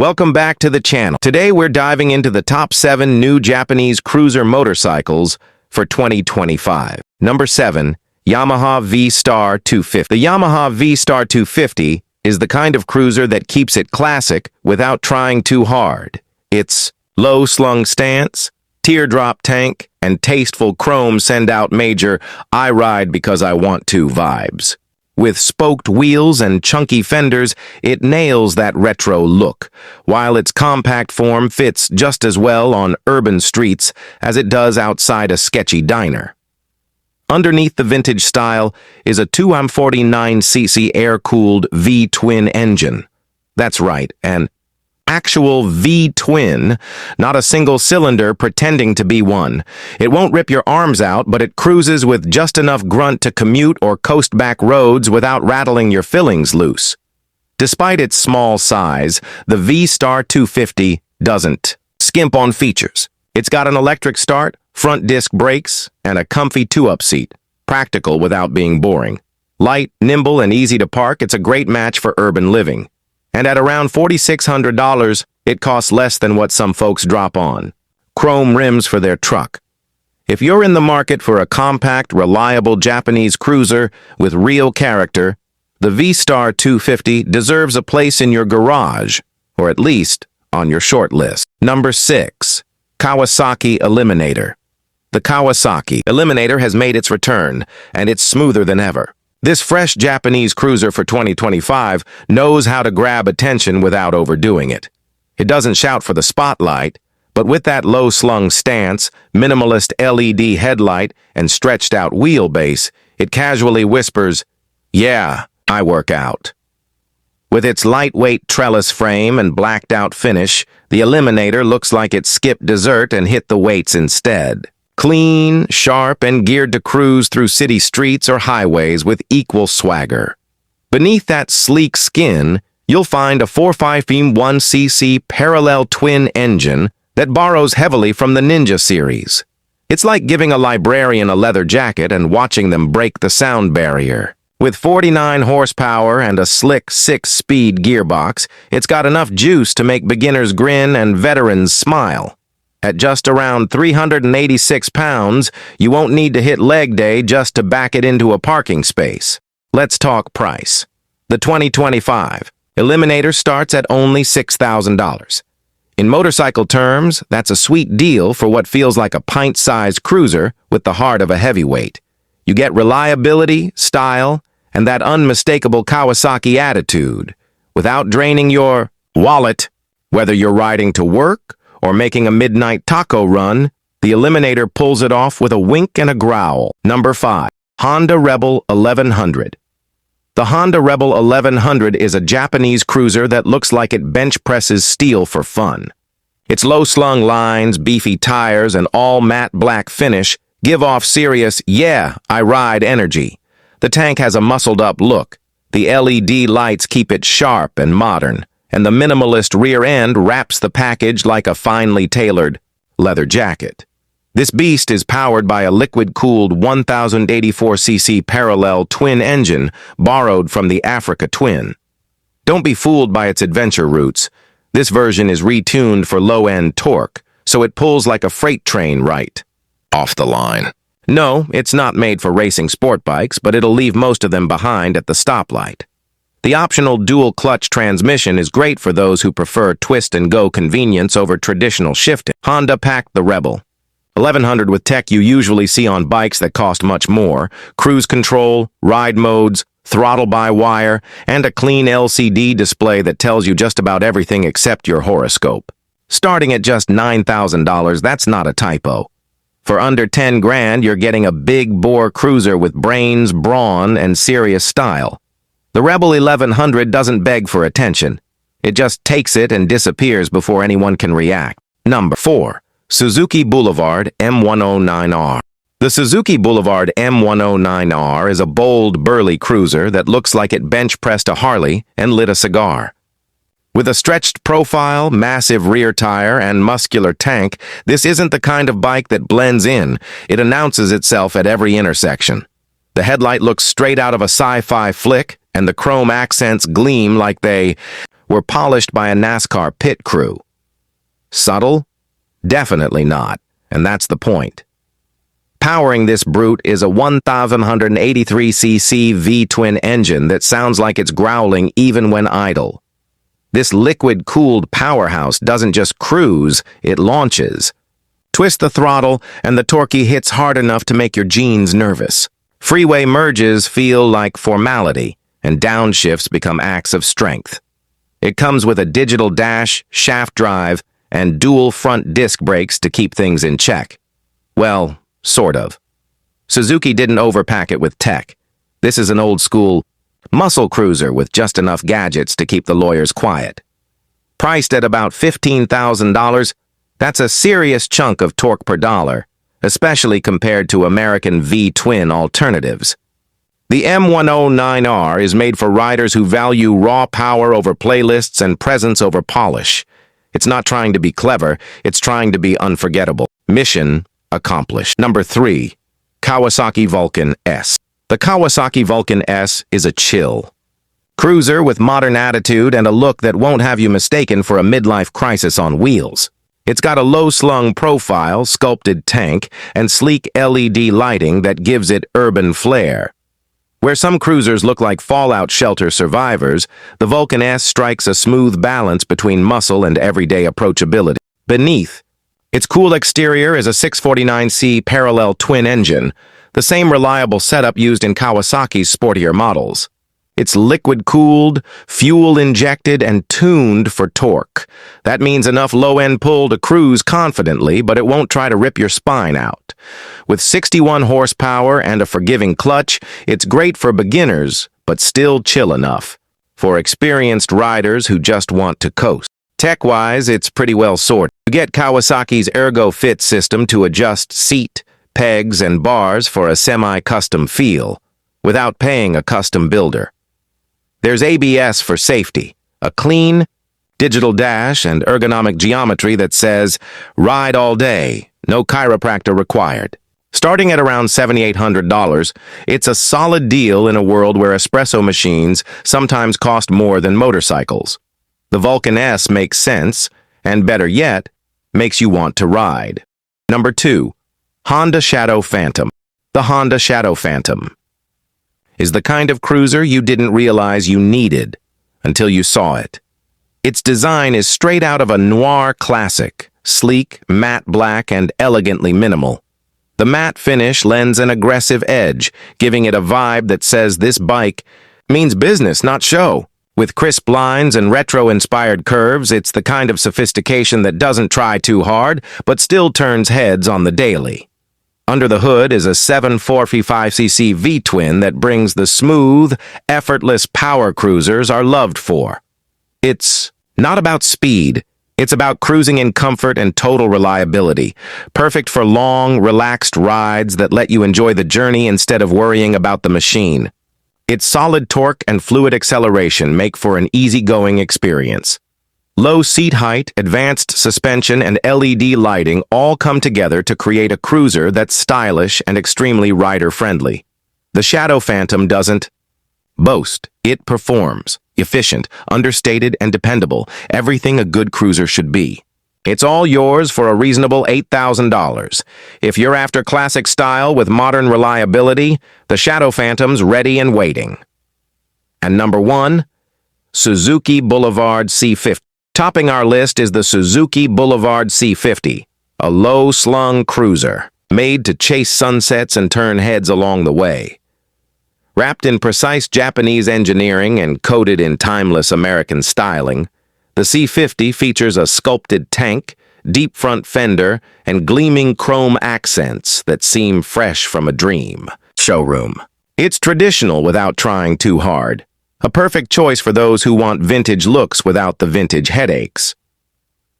Welcome back to the channel. Today we're diving into the top 7 new Japanese cruiser motorcycles for 2025. Number 7. Yamaha V-Star 250. The Yamaha V-Star 250 is the kind of cruiser that keeps it classic without trying too hard. Its low-slung stance, teardrop tank, and tasteful chrome send out major "I ride because I want to" vibes. With spoked wheels and chunky fenders, it nails that retro look, while its compact form fits just as well on urban streets as it does outside a sketchy diner. Underneath the vintage style is a 249cc air-cooled V-twin engine. That's right, an actual V-twin, not a single cylinder pretending to be one. It won't rip your arms out, but it cruises with just enough grunt to commute or coast back roads without rattling your fillings loose. Despite its small size, the V-Star 250 doesn't skimp on features. It's got an electric start, front disc brakes, and a comfy 2-up seat, practical without being boring. Light, nimble, and easy to park, it's a great match for urban living. And at around $4,600, it costs less than what some folks drop on chrome rims for their truck. If you're in the market for a compact, reliable Japanese cruiser with real character, the V-Star 250 deserves a place in your garage, or at least on your short list. Number 6. Kawasaki Eliminator. The Kawasaki Eliminator has made its return, and it's smoother than ever. This fresh Japanese cruiser for 2025 knows how to grab attention without overdoing it. It doesn't shout for the spotlight, but with that low-slung stance, minimalist LED headlight, and stretched-out wheelbase, it casually whispers, "Yeah, I work out." With its lightweight trellis frame and blacked-out finish, the Eliminator looks like it skipped dessert and hit the weights instead. Clean, sharp, and geared to cruise through city streets or highways with equal swagger. Beneath that sleek skin, you'll find a 451cc parallel twin engine that borrows heavily from the Ninja series. It's like giving a librarian a leather jacket and watching them break the sound barrier. With 49 horsepower and a slick 6-speed gearbox, it's got enough juice to make beginners grin and veterans smile. At just around 386 pounds, you won't need to hit leg day just to back it into a parking space. Let's talk price. The 2025 Eliminator starts at only $6,000. In motorcycle terms, that's a sweet deal for what feels like a pint-sized cruiser with the heart of a heavyweight. You get reliability, style, and that unmistakable Kawasaki attitude, without draining your wallet. Whether you're riding to work or making a midnight taco run, the Eliminator pulls it off with a wink and a growl. Number 5. Honda Rebel 1100. The Honda Rebel 1100 is a Japanese cruiser that looks like it bench presses steel for fun. Its low-slung lines, beefy tires, and all-matte black finish give off serious, "Yeah, I ride" energy. The tank has a muscled-up look. The LED lights keep it sharp and modern, and the minimalist rear end wraps the package like a finely tailored leather jacket. This beast is powered by a liquid-cooled 1084cc parallel twin engine borrowed from the Africa Twin. Don't be fooled by its adventure roots. This version is retuned for low-end torque, so it pulls like a freight train right off the line. No, it's not made for racing sport bikes, but it'll leave most of them behind at the stoplight. The optional dual-clutch transmission is great for those who prefer twist-and-go convenience over traditional shifting. Honda packed the Rebel 1100 with tech you usually see on bikes that cost much more: cruise control, ride modes, throttle-by-wire, and a clean LCD display that tells you just about everything except your horoscope. Starting at just $9,000, that's not a typo. For under 10 grand, you're getting a big-bore cruiser with brains, brawn, and serious style. The Rebel 1100 doesn't beg for attention. It just takes it and disappears before anyone can react. Number 4. Suzuki Boulevard M109R. The Suzuki Boulevard M109R is a bold, burly cruiser that looks like it bench-pressed a Harley and lit a cigar. With a stretched profile, massive rear tire, and muscular tank, this isn't the kind of bike that blends in. It announces itself at every intersection. The headlight looks straight out of a sci-fi flick, and the chrome accents gleam like they were polished by a NASCAR pit crew. Subtle? Definitely not, and that's the point. Powering this brute is a 1,183cc V-twin engine that sounds like it's growling even when idle. This liquid-cooled powerhouse doesn't just cruise, it launches. Twist the throttle, and the torque hits hard enough to make your jeans nervous. Freeway merges feel like formality, and downshifts become acts of strength. It comes with a digital dash, shaft drive, and dual front disc brakes to keep things in check. Well, sort of. Suzuki didn't overpack it with tech. This is an old-school muscle cruiser with just enough gadgets to keep the lawyers quiet. Priced at about $15,000, that's a serious chunk of torque per dollar, especially compared to American V-twin alternatives. The M109R is made for riders who value raw power over playlists and presence over polish. It's not trying to be clever, it's trying to be unforgettable. Mission accomplished. Number 3. Kawasaki Vulcan S. The Kawasaki Vulcan S is a chill cruiser with modern attitude and a look that won't have you mistaken for a midlife crisis on wheels. It's got a low-slung profile, sculpted tank, and sleek LED lighting that gives it urban flair. Where some cruisers look like fallout shelter survivors, the Vulcan S strikes a smooth balance between muscle and everyday approachability. Beneath, its cool exterior is a 649C parallel twin engine, the same reliable setup used in Kawasaki's sportier models. It's liquid-cooled, fuel-injected, and tuned for torque. That means enough low-end pull to cruise confidently, but it won't try to rip your spine out. With 61 horsepower and a forgiving clutch, it's great for beginners, but still chill enough for experienced riders who just want to coast. Tech-wise, it's pretty well sorted. You get Kawasaki's Ergo Fit system to adjust seat, pegs, and bars for a semi-custom feel, without paying a custom builder. There's ABS for safety, a clean, digital dash, and ergonomic geometry that says, ride all day, no chiropractor required. Starting at around $7,800, it's a solid deal in a world where espresso machines sometimes cost more than motorcycles. The Vulcan S makes sense, and better yet, makes you want to ride. Number 2. Honda Shadow Phantom. The Honda Shadow Phantom is the kind of cruiser you didn't realize you needed until you saw it. Its design is straight out of a noir classic, sleek, matte black, and elegantly minimal. The matte finish lends an aggressive edge, giving it a vibe that says this bike means business, not show. With crisp lines and retro-inspired curves, it's the kind of sophistication that doesn't try too hard, but still turns heads on the daily. Under the hood is a 745cc V-twin that brings the smooth, effortless power cruisers are loved for. It's not about speed, it's about cruising in comfort and total reliability, perfect for long, relaxed rides that let you enjoy the journey instead of worrying about the machine. Its solid torque and fluid acceleration make for an easygoing experience. Low seat height, advanced suspension, and LED lighting all come together to create a cruiser that's stylish and extremely rider-friendly. The Shadow Phantom doesn't boast. It performs. Efficient, understated, and dependable. Everything a good cruiser should be. It's all yours for a reasonable $8,000. If you're after classic style with modern reliability, the Shadow Phantom's ready and waiting. And number 1, Suzuki Boulevard C50. Topping our list is the Suzuki Boulevard C50, a low-slung cruiser, made to chase sunsets and turn heads along the way. Wrapped in precise Japanese engineering and coated in timeless American styling, the C50 features a sculpted tank, deep front fender, and gleaming chrome accents that seem fresh from a dream showroom. It's traditional without trying too hard. A perfect choice for those who want vintage looks without the vintage headaches.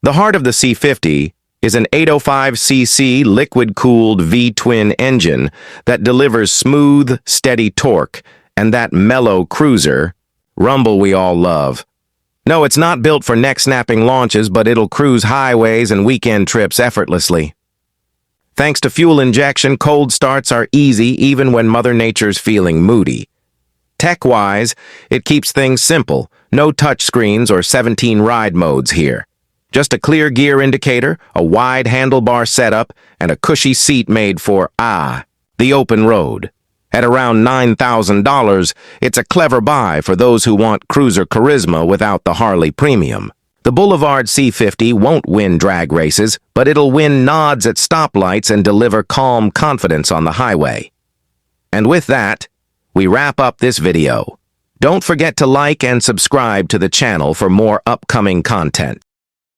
The heart of the C50 is an 805cc liquid-cooled V-twin engine that delivers smooth, steady torque and that mellow cruiser rumble we all love. No, it's not built for neck-snapping launches, but it'll cruise highways and weekend trips effortlessly. Thanks to fuel injection, cold starts are easy even when Mother Nature's feeling moody. Tech-wise, it keeps things simple. No touchscreens or 17 ride modes here. Just a clear gear indicator, a wide handlebar setup, and a cushy seat made for, the open road. At around $9,000, it's a clever buy for those who want cruiser charisma without the Harley premium. The Boulevard C50 won't win drag races, but it'll win nods at stoplights and deliver calm confidence on the highway. And with that, we wrap up this video. Don't forget to like and subscribe to the channel for more upcoming content.